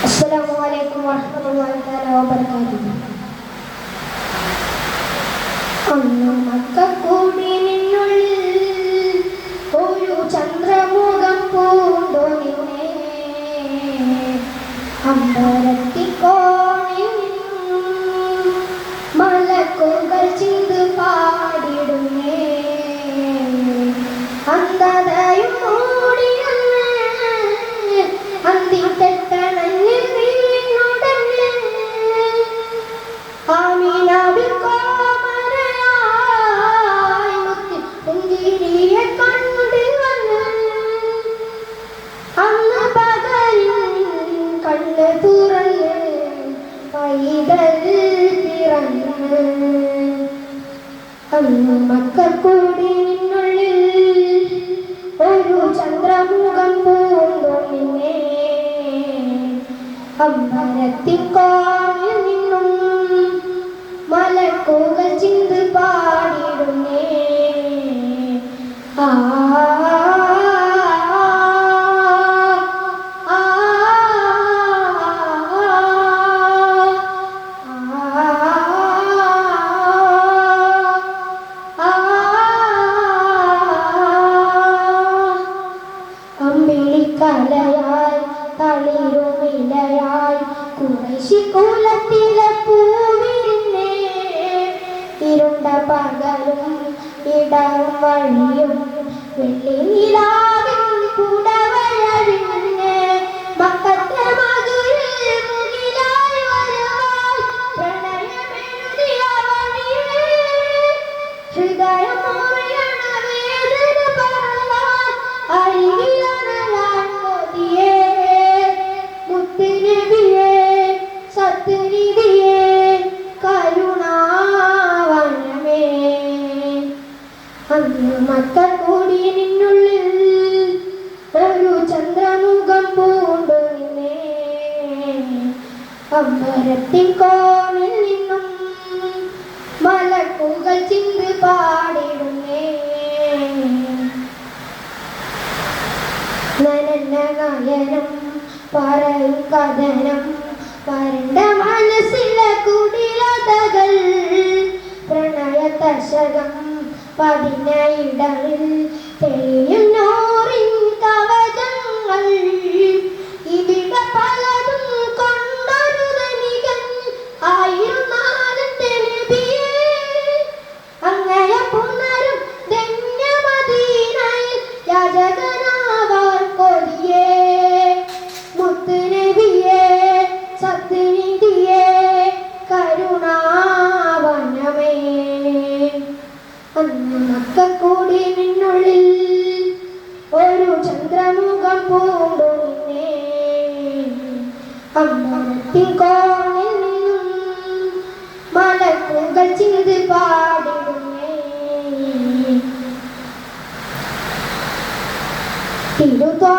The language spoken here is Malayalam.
അസ്സലാമുഅലൈക്കും വറഹ്മത്തുള്ളാഹി തആല വബറകാതുഹു. അന്ന് മക്കക്കൂടിനുള്ളിൽ ഒരു ചന്ദ്രമുഖം പൂണ്ടു നിന്നെ, അമ്പരത്തിക്കോണിൽ മലക്കുകൾ ചിന്ത് പാടിടുന്നേ, അന്ധതയും മൂടിയെന്ന് അന്തിക്കെട്ടണഞ്ഞ് വീണുടനെ ആമിനാവിൽ കോമരയായി മുത്തി പുഞ്ചിരിയെ കണ്ട് വന്ന് അന്ന് പകലിൻ കണ്ണ് തുറന്ന് പൈതൽ പിറന്ന്. അന്ന് മക്കക്കൂടിനുള്ളിൽ ഒരു ചന്ദ്രമുഖം പൂണ്ടു നിന്നെ, അമ്പരത്തിക്കോണിൽ നിന്നും മലക്കുകൾ ചിന്ത് പാടിടുന്നേ. ആ അമ്പിളിക്കലയായി തളിരുമിലയായി ഖുറൈശി കുലത്തിലെ പൂവിരിന്നേ, ഇരുണ്ട പകലും ഇടവും വഴിയും വെള്ളി നിലാവിൻ പുടവയഴിഞ്ഞേ, മക്കത്തെ മധുരിൽ മുകിലായി വരുവാൻ പ്രണയമെഴുതിയ വഴിയേ, ഹൃദയം മുറിയണ വേദന പറയാൻ അരികിലണയാൻ കൊതിയേ, മുത്തുനബിയേ സത്നിധിയേ കരുണാവനമേ. അന്ന് മക്കക്കൂടിനുള്ളിൽ ഒരു ചന്ദ്രമുഖം പൂണ്ടു നിന്നെ, അമ്പരത്തിക്കോണിൽ നിന്നും മലക്കുകൾ ചിന്ത് പാടിടുന്നേ. നനന്ന നയനം പറയും കഥനം വരണ്ട മനസ്സിലെ കുടിലതകൾ, പ്രണയതശകം പതിനയിടവിൽ തെളിയും നോറിൻ കവചങ്ങൾ, ഇവിടെ പലതും കൊണ്ടൊരു ധനികൻ ആയിരുന്നാലത്തെ നബിയേ, അങ്ങയെ പുനരും ധന്യമദീനയിൽ യാചകനാവാൻ കൊതിയേ, മുത്തുനബിയേ സത്നിധിയേ കരുണാവനമേ. അന്ന് മക്കക്കൂടിനുള്ളിൽ ഒരു ചന്ദ്രമുഖം പൂണ്ടു നിന്നെ, അമ്പലത്തിൻകോണിൽ നിന്നും മലക്കുകൾ ചിന്ത് പാടിടുന്നേ. തിരുത്വാ